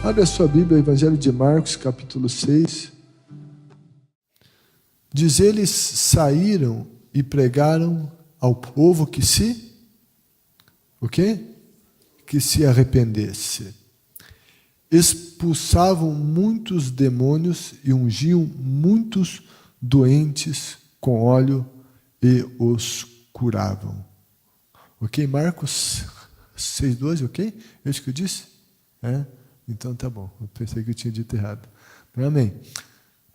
Abre a sua Bíblia, Evangelho de Marcos, capítulo 6. Diz: eles saíram e pregaram ao povo que se... O quê? Que se arrependesse. Expulsavam muitos demônios e ungiam muitos doentes com óleo e os curavam. Ok? Marcos 6,12, ok? É isso que eu disse? É? Então tá bom. Eu pensei que eu tinha dito errado. Amém.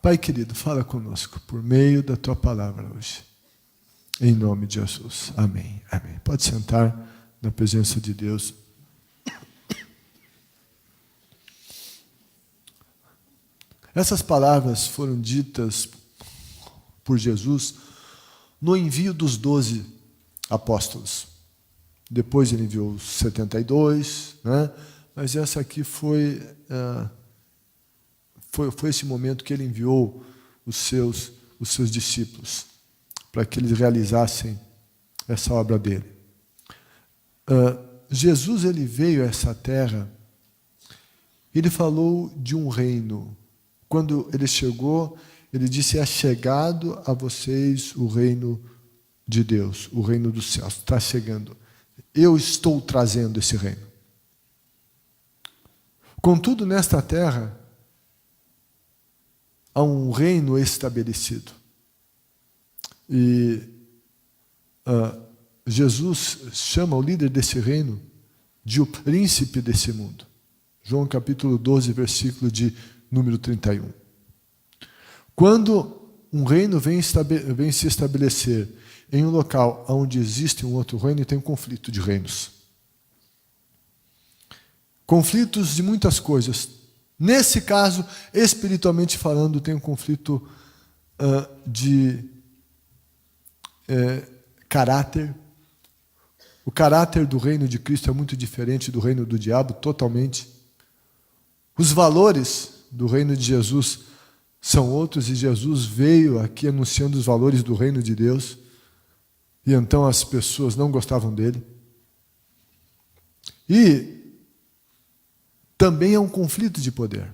Pai querido, fala conosco por meio da tua palavra hoje. Em nome de Jesus. Amém. Amém. Pode sentar na presença de Deus. Essas palavras foram ditas por Jesus no envio dos 12 apóstolos. Depois ele enviou os 72, né? Mas essa aqui foi esse momento que ele enviou os seus discípulos, para que eles realizassem essa obra dele. Jesus, ele veio a essa terra, ele falou de um reino. Quando ele chegou, ele disse: é chegado a vocês o reino de Deus, o reino dos céus. Está chegando. Eu estou trazendo esse reino. Contudo, nesta terra, há um reino estabelecido. E Jesus chama o líder desse reino de o príncipe desse mundo. João capítulo 12, versículo de número 31. Quando um reino vem se estabelecer em um local onde existe um outro reino, tem um conflito de reinos. Conflitos de muitas coisas. Nesse caso, espiritualmente falando, tem um conflito de caráter. O caráter do reino de Cristo é muito diferente do reino do diabo, totalmente. Os valores do reino de Jesus são outros, e Jesus veio aqui anunciando os valores do reino de Deus, e então as pessoas não gostavam dele. E também é um conflito de poder.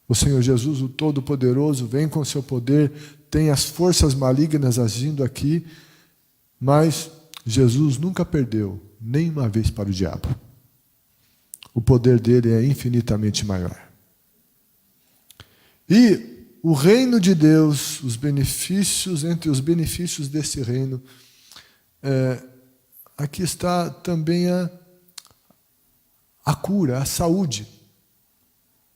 O Senhor Jesus, o Todo-Poderoso, vem com seu poder, tem as forças malignas agindo aqui, mas Jesus nunca perdeu, nem uma vez para o diabo. O poder dele é infinitamente maior. E o reino de Deus, os benefícios, entre os benefícios desse reino, aqui está também a cura, a saúde.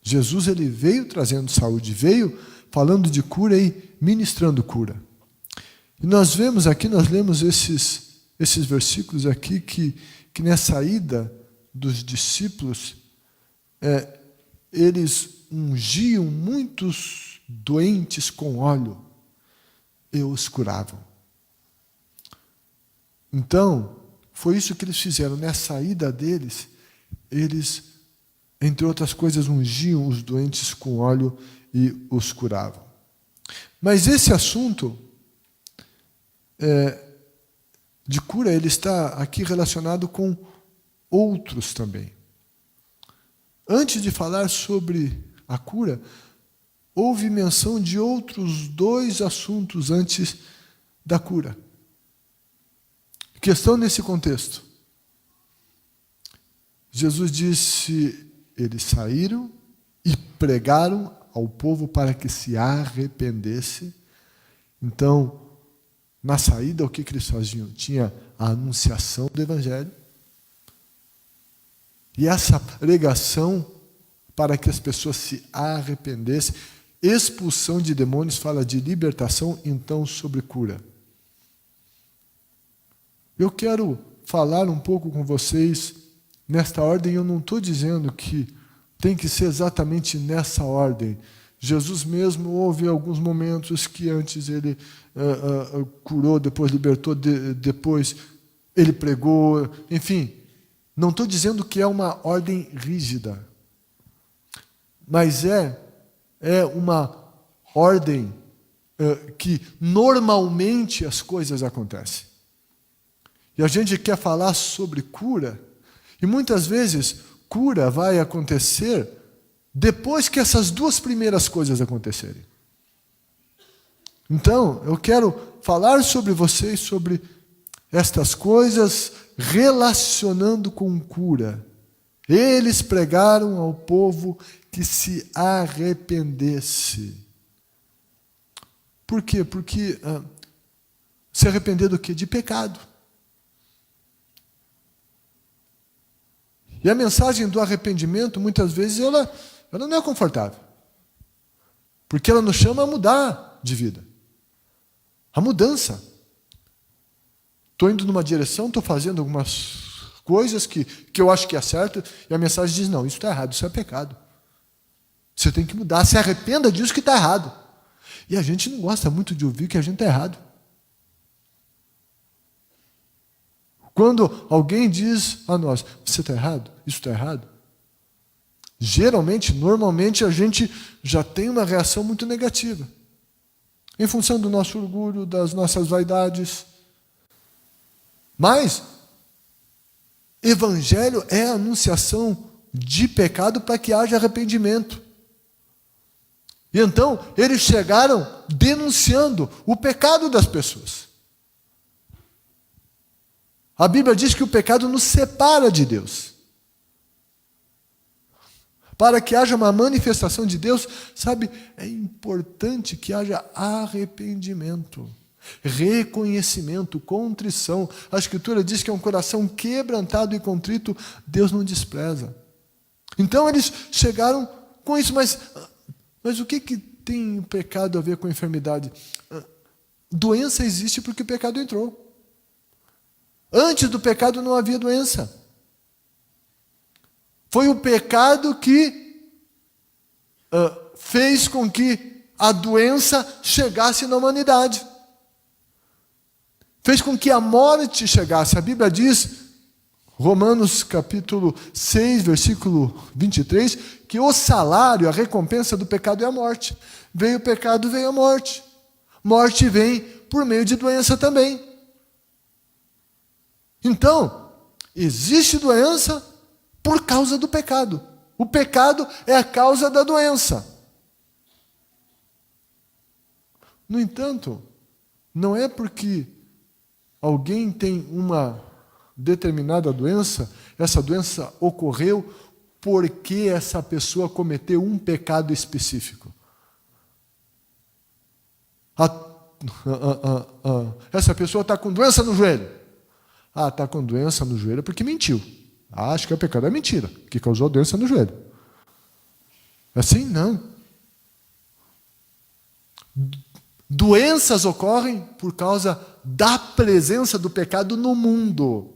Jesus, ele veio trazendo saúde, veio falando de cura e ministrando cura. E nós vemos aqui, nós lemos esses versículos aqui, que nessa ida dos discípulos, eles ungiam muitos doentes com óleo e os curavam. Então, foi isso que eles fizeram. Nessa ida deles, eles, entre outras coisas, ungiam os doentes com óleo e os curavam. Mas esse assunto de cura, ele está aqui relacionado com outros também. Antes de falar sobre a cura, houve menção de outros 2 assuntos antes da cura, que estão nesse contexto. Jesus disse: eles saíram e pregaram ao povo para que se arrependesse. Então, na saída, o que eles faziam? Tinha a anunciação do Evangelho. E essa pregação para que as pessoas se arrependessem. Expulsão de demônios fala de libertação, então sobre cura. Eu quero falar um pouco com vocês nesta ordem. Eu não estou dizendo que tem que ser exatamente nessa ordem. Jesus mesmo, houve alguns momentos que antes ele curou, depois libertou, depois ele pregou, enfim. Não estou dizendo que é uma ordem rígida, mas é uma ordem que normalmente as coisas acontecem. E a gente quer falar sobre cura, e muitas vezes cura vai acontecer depois que essas duas primeiras coisas acontecerem. Então, eu quero falar sobre vocês, sobre estas coisas, relacionando com cura. Eles pregaram ao povo que se arrependesse. Por quê? Porque se arrepender do quê? De pecado. E a mensagem do arrependimento, muitas vezes, ela não é confortável. Porque ela nos chama a mudar de vida. A mudança. Estou indo numa direção, estou fazendo algumas coisas que eu acho que é certo, e a mensagem diz, não, isso está errado, isso é pecado. Você tem que mudar, se arrependa disso que está errado. E a gente não gosta muito de ouvir que a gente está errado. Quando alguém diz a nós, você está errado, isso está errado, geralmente, normalmente, a gente já tem uma reação muito negativa. Em função do nosso orgulho, das nossas vaidades. Mas, evangelho é a anunciação de pecado para que haja arrependimento. E então, eles chegaram denunciando o pecado das pessoas. A Bíblia diz que o pecado nos separa de Deus. Para que haja uma manifestação de Deus, sabe, é importante que haja arrependimento, reconhecimento, contrição. A Escritura diz que é um coração quebrantado e contrito, Deus não despreza. Então eles chegaram com isso, mas o que tem o pecado a ver com a enfermidade? Doença existe porque o pecado entrou. Antes do pecado não havia doença. Foi o pecado que fez com que a doença chegasse na humanidade. Fez com que a morte chegasse. A Bíblia diz, Romanos capítulo 6, versículo 23, que o salário, a recompensa do pecado é a morte. Veio o pecado, veio a morte. Morte vem por meio de doença também. Então, existe doença por causa do pecado. O pecado é a causa da doença. No entanto, não é porque alguém tem uma determinada doença, essa doença ocorreu porque essa pessoa cometeu um pecado específico. Essa pessoa está com doença no joelho. Está com doença no joelho porque mentiu. Acho que o pecado é mentira, que causou doença no joelho. Assim, não. Doenças ocorrem por causa da presença do pecado no mundo,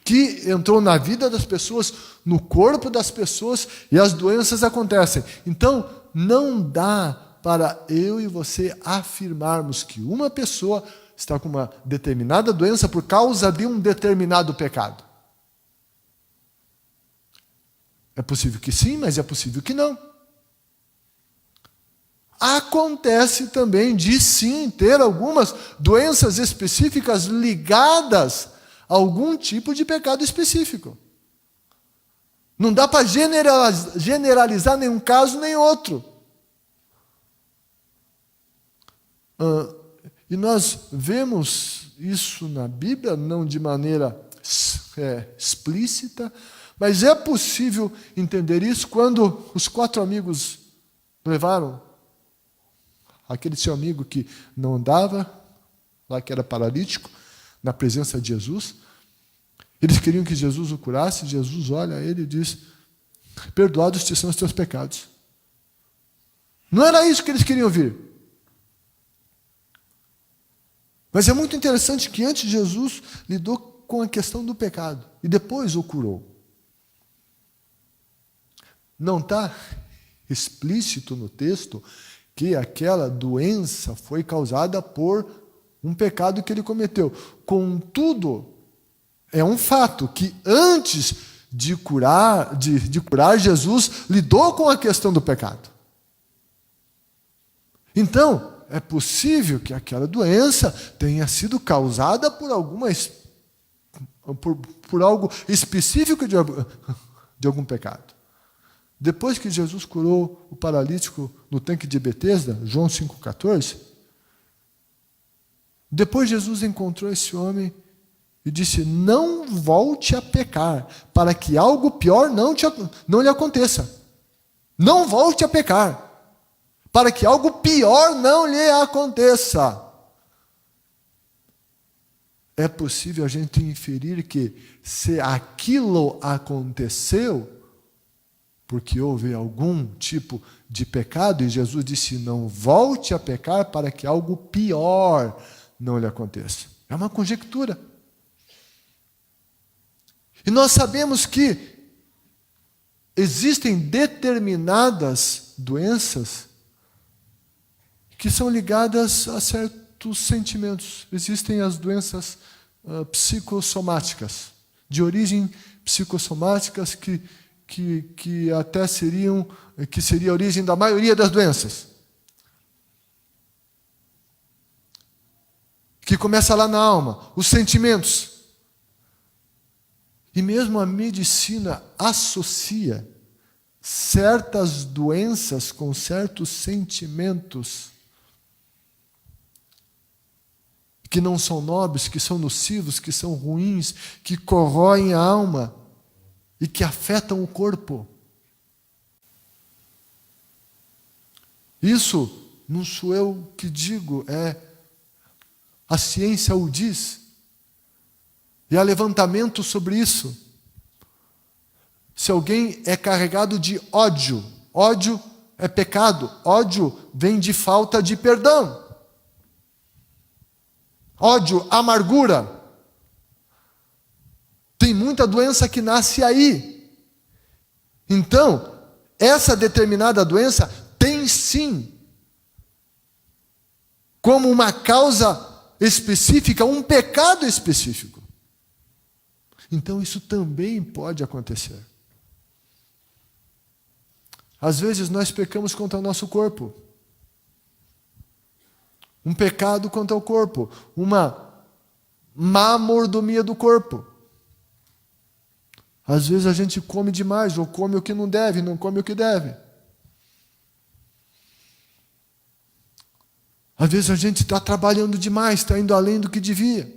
que entrou na vida das pessoas, no corpo das pessoas, e as doenças acontecem. Então, não dá para eu e você afirmarmos que uma pessoa está com uma determinada doença por causa de um determinado pecado. É possível que sim, mas é possível que não. Acontece também de sim ter algumas doenças específicas ligadas a algum tipo de pecado específico. Não dá para generalizar nenhum caso nem outro. E nós vemos isso na Bíblia, não de maneira explícita, mas é possível entender isso quando os 4 amigos levaram aquele seu amigo que não andava, lá que era paralítico, na presença de Jesus. Eles queriam que Jesus o curasse. Jesus olha a ele e diz, perdoados te são os teus pecados. Não era isso que eles queriam ouvir. Mas é muito interessante que antes Jesus lidou com a questão do pecado e depois o curou. Não está explícito no texto que aquela doença foi causada por um pecado que ele cometeu. Contudo, é um fato que antes de curar Jesus lidou com a questão do pecado. Então, é possível que aquela doença tenha sido causada por algo específico de algum pecado. Depois que Jesus curou o paralítico no tanque de Betesda, João 5,14, depois Jesus encontrou esse homem e disse: não volte a pecar, para que algo pior não lhe aconteça. Não volte a pecar, para que algo pior não lhe aconteça. É possível a gente inferir que se aquilo aconteceu, porque houve algum tipo de pecado, e Jesus disse: não volte a pecar para que algo pior não lhe aconteça. É uma conjectura. E nós sabemos que existem determinadas doenças que são ligadas a certos sentimentos. Existem as doenças psicossomáticas, de origem psicossomáticas, que até seria a origem da maioria das doenças. Que começa lá na alma, os sentimentos. E mesmo a medicina associa certas doenças com certos sentimentos que não são nobres, que são nocivos, que são ruins, que corroem a alma e que afetam o corpo. Isso não sou eu que digo, a ciência o diz. E há levantamento sobre isso. Se alguém é carregado de ódio, ódio é pecado, ódio vem de falta de perdão. Ódio, amargura. Tem muita doença que nasce aí. Então, essa determinada doença tem sim, como uma causa específica, um pecado específico. Então, isso também pode acontecer. Às vezes, nós pecamos contra o nosso corpo. Um pecado contra o corpo. Uma má mordomia do corpo. Às vezes, a gente come demais, ou come o que não deve, não come o que deve. Às vezes, a gente está trabalhando demais, está indo além do que devia.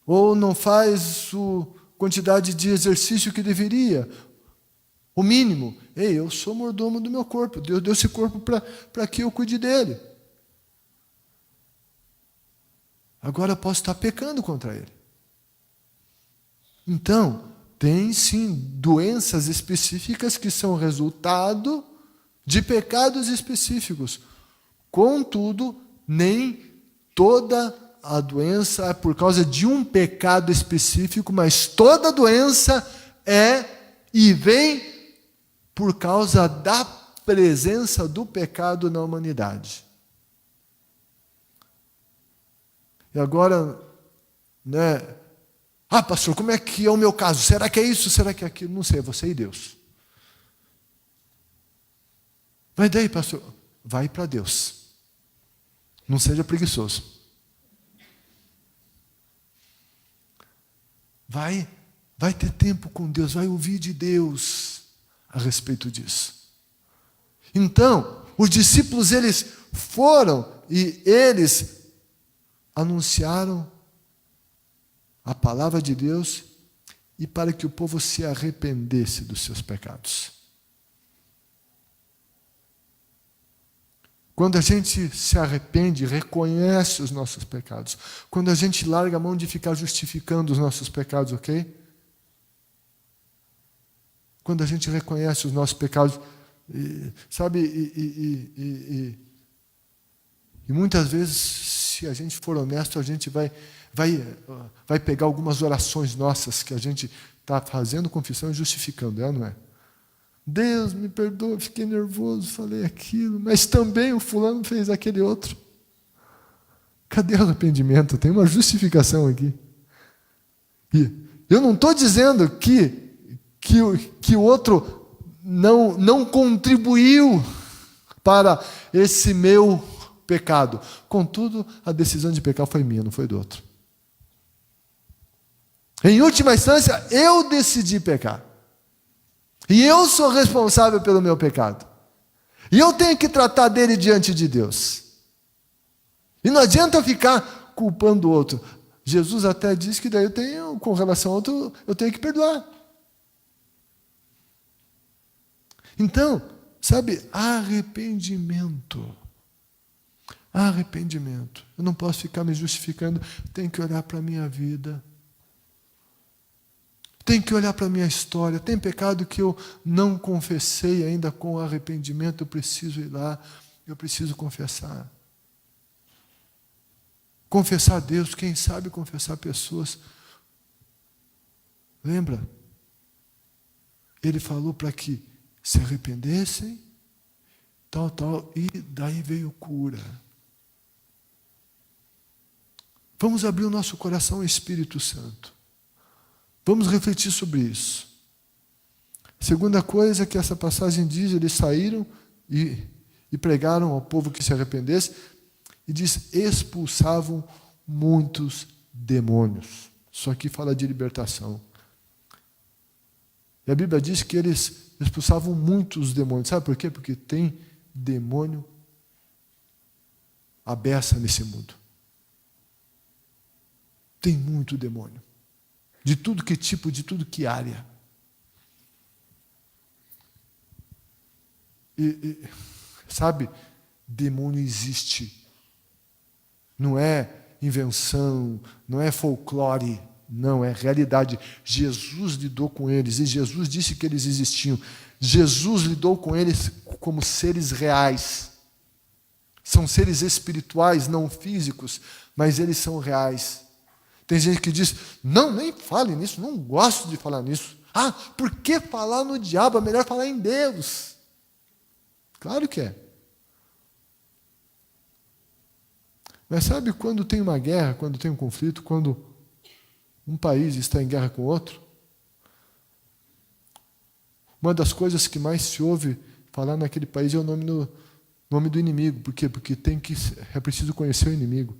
Ou não faz a quantidade de exercício que deveria, o mínimo. Ei, eu sou mordomo do meu corpo, Deus deu esse corpo para que eu cuide dele. Agora eu posso estar pecando contra ele. Então, tem sim doenças específicas que são resultado de pecados específicos. Contudo, nem toda a doença é por causa de um pecado específico, mas toda doença é e vem por causa da presença do pecado na humanidade. E agora, pastor, como é que é o meu caso? Será que é isso? Será que é aquilo? Não sei, é você e Deus. Mas daí, pastor, vai para Deus. Não seja preguiçoso. Vai ter tempo com Deus, vai ouvir de Deus a respeito disso. Então, os discípulos, eles foram e eles anunciaram a palavra de Deus e para que o povo se arrependesse dos seus pecados. Quando a gente se arrepende, reconhece os nossos pecados. Quando a gente larga a mão de ficar justificando os nossos pecados, ok? Quando a gente reconhece os nossos pecados, e muitas vezes, se a gente for honesto, a gente vai pegar algumas orações nossas que a gente está fazendo confissão e justificando, não é? Deus, me perdoa, fiquei nervoso, falei aquilo, mas também o fulano fez aquele outro. Cadê o arrependimento? Tem uma justificação aqui. E eu não estou dizendo que o outro não contribuiu para esse meu pecado. Contudo, a decisão de pecar foi minha, não foi do outro. Em última instância, eu decidi pecar. E eu sou responsável pelo meu pecado. E eu tenho que tratar dele diante de Deus. E não adianta eu ficar culpando o outro. Jesus até diz que daí eu tenho, com relação ao outro, eu tenho que perdoar. Então, sabe, arrependimento. Arrependimento. Eu não posso ficar me justificando, tenho que olhar para a minha vida. Tenho que olhar para a minha história. Tem pecado que eu não confessei ainda com arrependimento, eu preciso ir lá, eu preciso confessar. Confessar a Deus, quem sabe confessar pessoas. Lembra? Ele falou para que se arrependessem, tal, e daí veio cura. Vamos abrir o nosso coração ao Espírito Santo. Vamos refletir sobre isso. Segunda coisa que essa passagem diz, eles saíram e pregaram ao povo que se arrependesse, e diz, expulsavam muitos demônios. Isso aqui fala de libertação. E a Bíblia diz que eles expulsavam muitos demônios. Sabe por quê? Porque tem demônio à beça nesse mundo. Tem muito demônio. De tudo que tipo, de tudo que área. Sabe, demônio existe. Não é invenção, não é folclore, não, é realidade. Jesus lidou com eles e Jesus disse que eles existiam. Jesus lidou com eles como seres reais. São seres espirituais, não físicos, mas eles são reais. Tem gente que diz, não, nem fale nisso, não gosto de falar nisso. Ah, por que falar no diabo? É melhor falar em Deus. Claro que é. Mas sabe quando tem uma guerra, quando tem um conflito, quando um país está em guerra com outro? Uma das coisas que mais se ouve falar naquele país é o nome do inimigo. Por quê? Porque é preciso conhecer o inimigo.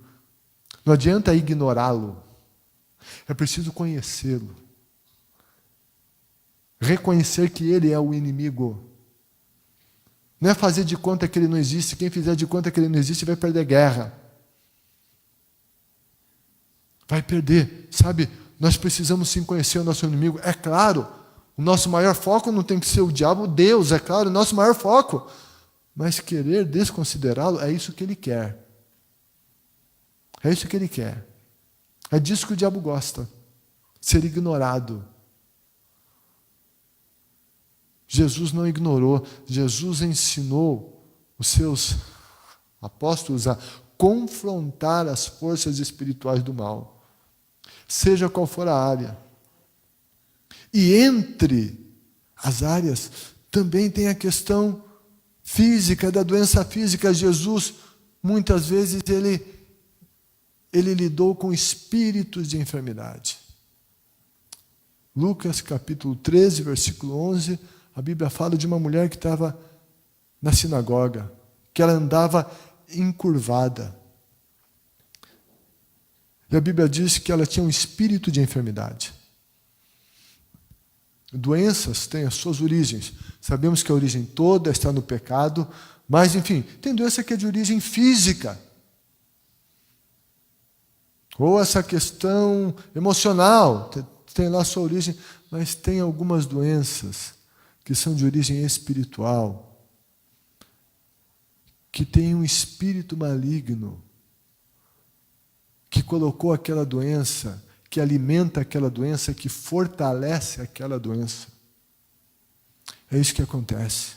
Não adianta ignorá-lo. É preciso conhecê-lo. Reconhecer que ele é o inimigo. Não é fazer de conta que ele não existe. Quem fizer de conta que ele não existe vai perder guerra. Vai perder. Sabe, nós precisamos sim conhecer o nosso inimigo. É claro, o nosso maior foco não tem que ser o diabo, Deus, é claro, o nosso maior foco. Mas querer desconsiderá-lo, é isso que ele quer. É isso que ele quer. É disso que o diabo gosta. Ser ignorado. Jesus não ignorou. Jesus ensinou os seus apóstolos a confrontar as forças espirituais do mal. Seja qual for a área. E entre as áreas também tem a questão física, da doença física. Jesus, muitas vezes, ele lidou com espíritos de enfermidade. Lucas capítulo 13, versículo 11, a Bíblia fala de uma mulher que estava na sinagoga, que ela andava encurvada. E a Bíblia diz que ela tinha um espírito de enfermidade. Doenças têm as suas origens. Sabemos que a origem toda está no pecado, mas, enfim, tem doença que é de origem física. Ou essa questão emocional, tem lá a sua origem, mas tem algumas doenças que são de origem espiritual, que tem um espírito maligno, que colocou aquela doença, que alimenta aquela doença, que fortalece aquela doença. É isso que acontece.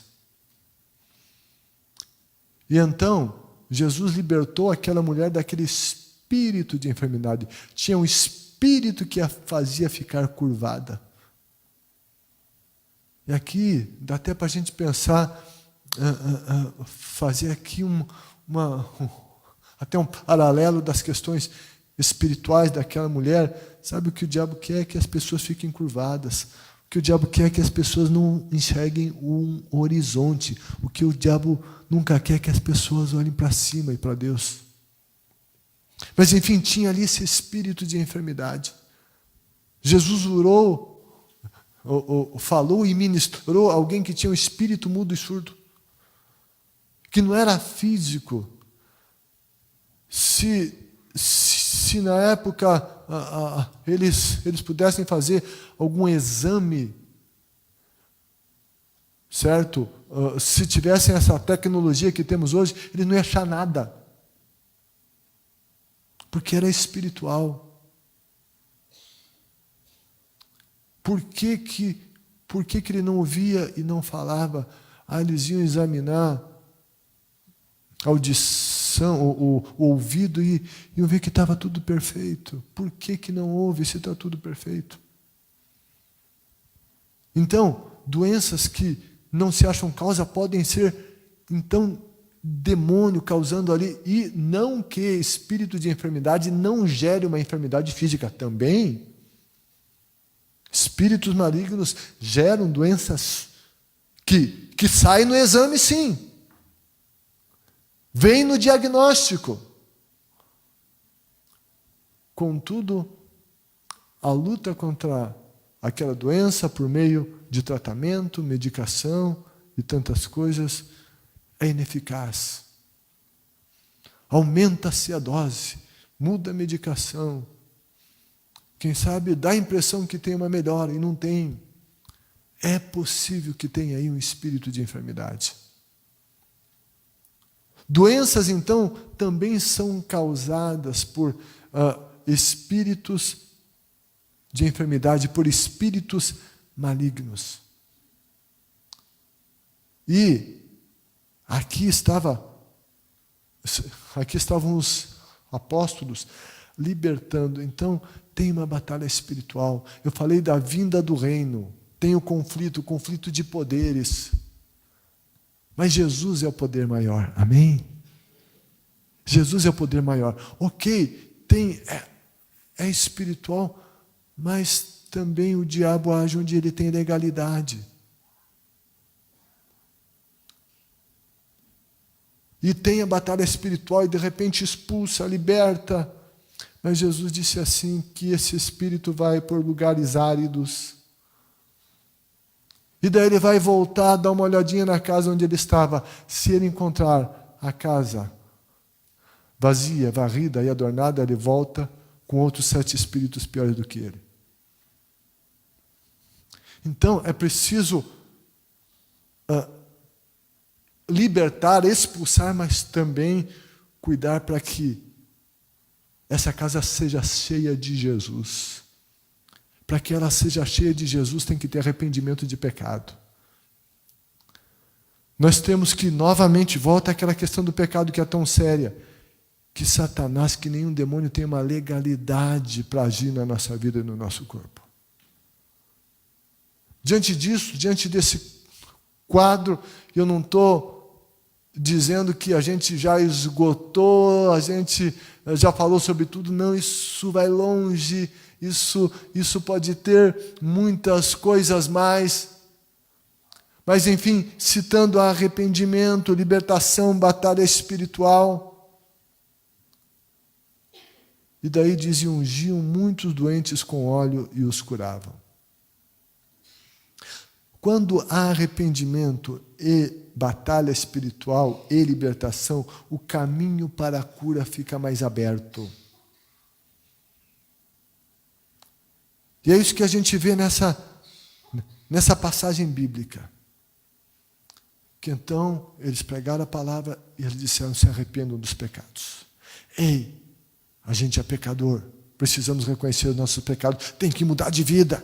E então, Jesus libertou aquela mulher daquele espírito de enfermidade. Tinha um espírito que a fazia ficar curvada. E aqui, dá até para a gente pensar, fazer aqui até um paralelo das questões espirituais daquela mulher. Sabe o que o diabo quer? Que as pessoas fiquem curvadas. O que o diabo quer é que as pessoas não enxerguem um horizonte. O que o diabo nunca quer é que as pessoas olhem para cima e para Deus. Mas, enfim, tinha ali esse espírito de enfermidade. Jesus falou e ministrou alguém que tinha um espírito mudo e surdo, que não era físico. Se na época eles pudessem fazer algum exame, certo? Se tivessem essa tecnologia que temos hoje, eles não iam achar nada, porque era espiritual. Por que ele não ouvia e não falava? Eles iam examinar a audição, o ouvido, e iam ver que estava tudo perfeito. Por que não ouve se está tudo perfeito? Então, doenças que não se acham causa podem ser, então, demônio causando ali, e não que espírito de enfermidade não gere uma enfermidade física também. Espíritos malignos geram doenças que saem no exame, sim. Vem no diagnóstico. Contudo, a luta contra aquela doença por meio de tratamento, medicação e tantas coisas é ineficaz. Aumenta-se a dose, muda a medicação. Quem sabe dá a impressão que tem uma melhora e não tem. É possível que tenha aí um espírito de enfermidade. Doenças, então, também são causadas por espíritos de enfermidade, por espíritos malignos. E aqui estavam os apóstolos libertando. Então, tem uma batalha espiritual. Eu falei da vinda do reino. Tem o conflito de poderes. Mas Jesus é o poder maior. Amém? Jesus é o poder maior. Ok, é espiritual, mas também o diabo age onde ele tem legalidade. E tem a batalha espiritual e de repente expulsa, liberta. Mas Jesus disse assim, que esse espírito vai por lugares áridos. E daí ele vai voltar, dar uma olhadinha na casa onde ele estava. Se ele encontrar a casa vazia, varrida e adornada, ele volta com outros 7 espíritos piores do que ele. Então, é preciso libertar, expulsar, mas também cuidar para que essa casa seja cheia de Jesus. Para que ela seja cheia de Jesus, tem que ter arrependimento de pecado. Nós temos que, novamente, volta àquela questão do pecado que é tão séria, que Satanás, que nenhum demônio tem uma legalidade para agir na nossa vida e no nosso corpo. Diante disso, diante desse quadro, eu não estou dizendo que a gente já esgotou, a gente já falou sobre tudo. Não, isso vai longe, isso pode ter muitas coisas mais. Mas, enfim, citando arrependimento, libertação, batalha espiritual. E daí diz, e ungiam muitos doentes com óleo e os curavam. Quando há arrependimento e batalha espiritual e libertação, o caminho para a cura fica mais aberto. E é isso que a gente vê nessa passagem bíblica. Que então eles pregaram a palavra e eles disseram, se arrependam dos pecados. Ei, a gente é pecador, precisamos reconhecer os nossos pecados, tem que mudar de vida.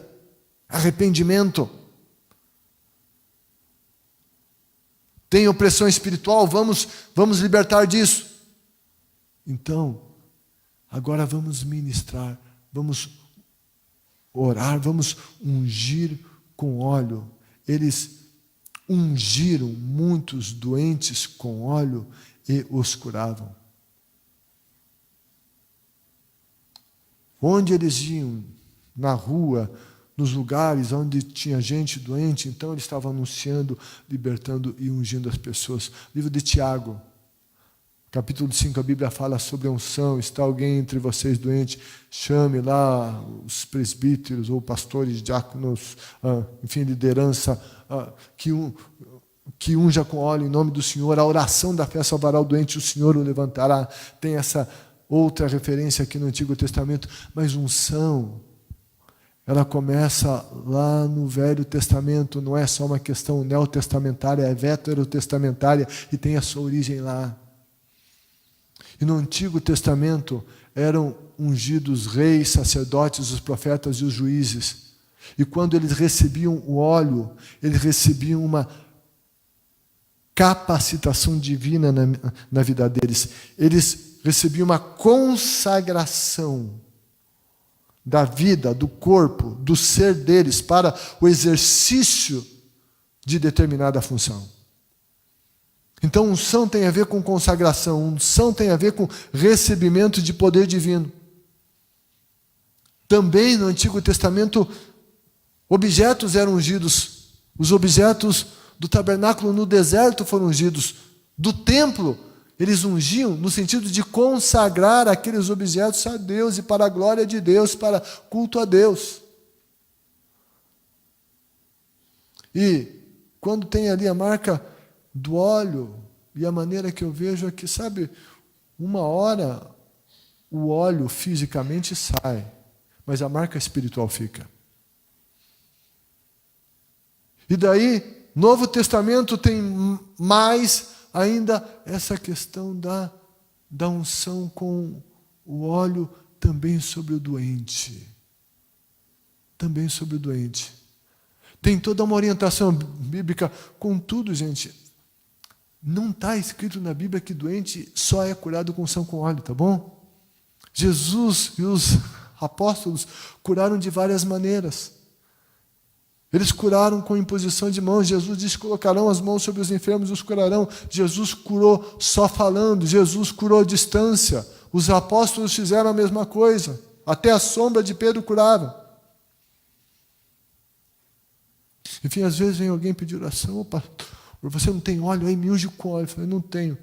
Arrependimento. Tem opressão espiritual, vamos libertar disso. Então, agora vamos ministrar, vamos orar, vamos ungir com óleo. Eles ungiram muitos doentes com óleo e os curavam. Onde eles iam, na rua, nos lugares onde tinha gente doente, então eles estavam anunciando, libertando e ungindo as pessoas. Livro de Tiago, Capítulo 5, a Bíblia fala sobre a unção. Está alguém entre vocês doente, chame lá os presbíteros ou pastores, diáconos, enfim, liderança, que unja com óleo em nome do Senhor. A oração da fé salvará o doente, o Senhor o levantará. Tem essa outra referência aqui no Antigo Testamento, mas unção, ela começa lá no Velho Testamento, não é só uma questão neotestamentária, é veterotestamentária e tem a sua origem lá. E no Antigo Testamento eram ungidos reis, sacerdotes, os profetas e os juízes. E quando eles recebiam o óleo, eles recebiam uma capacitação divina na vida deles. Eles recebiam uma consagração da vida, do corpo, do ser deles para o exercício de determinada função. Então, unção tem a ver com consagração, unção tem a ver com recebimento de poder divino. Também no Antigo Testamento, objetos eram ungidos. Os objetos do tabernáculo no deserto foram ungidos. Do templo, eles ungiam no sentido de consagrar aqueles objetos a Deus e para a glória de Deus, para culto a Deus. E quando tem ali a marca do óleo, e a maneira que eu vejo é que, sabe, uma hora o óleo fisicamente sai, mas a marca espiritual fica. E daí, Novo Testamento tem mais ainda essa questão da unção com o óleo também sobre o doente. Também sobre o doente. Tem toda uma orientação bíblica. Contudo, gente, não está escrito na Bíblia que doente só é curado com unção com óleo, tá bom? Jesus e os apóstolos curaram de várias maneiras. Eles curaram com imposição de mãos. Jesus disse: colocarão as mãos sobre os enfermos e os curarão. Jesus curou só falando. Jesus curou à distância. Os apóstolos fizeram a mesma coisa. Até a sombra de Pedro curava. Enfim, às vezes vem alguém pedir oração: opa, você não tem óleo aí? Me unge com óleo. Eu falei: não tenho.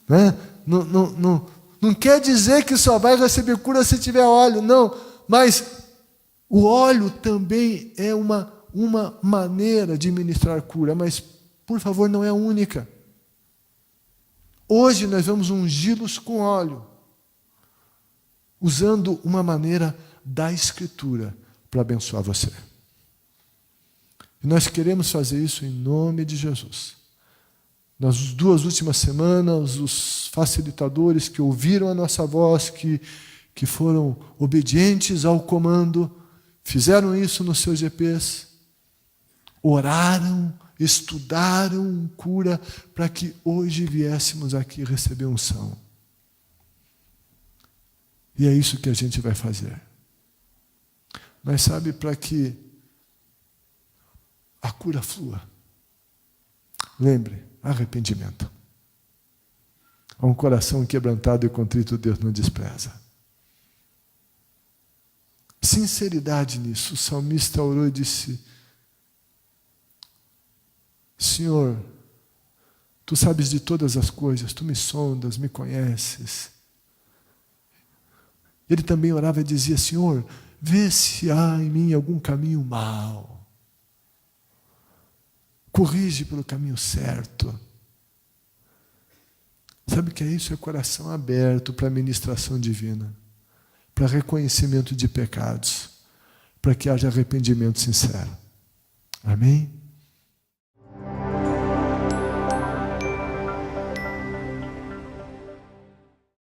Né? Não quer dizer que só vai receber cura se tiver óleo, não. Mas o óleo também é uma maneira de ministrar cura, mas, por favor, não é a única. Hoje nós vamos ungí-los com óleo, usando uma maneira da Escritura para abençoar você. E nós queremos fazer isso em nome de Jesus. Nas 2 últimas semanas, os facilitadores que ouviram a nossa voz, que foram obedientes ao comando, fizeram isso nos seus GPs, oraram, estudaram cura, para que hoje viéssemos aqui receber unção. E é isso que a gente vai fazer. Mas sabe, para que a cura flua, lembre, arrependimento. A um coração quebrantado e contrito Deus não despreza. Sinceridade nisso. O salmista orou e disse: Senhor, Tu sabes de todas as coisas, Tu me sondas, me conheces. Ele também orava e dizia: Senhor, vê se há em mim algum caminho mau. Corrige pelo caminho certo. Sabe o que é isso? É coração aberto para a ministração divina, para reconhecimento de pecados, para que haja arrependimento sincero. Amém?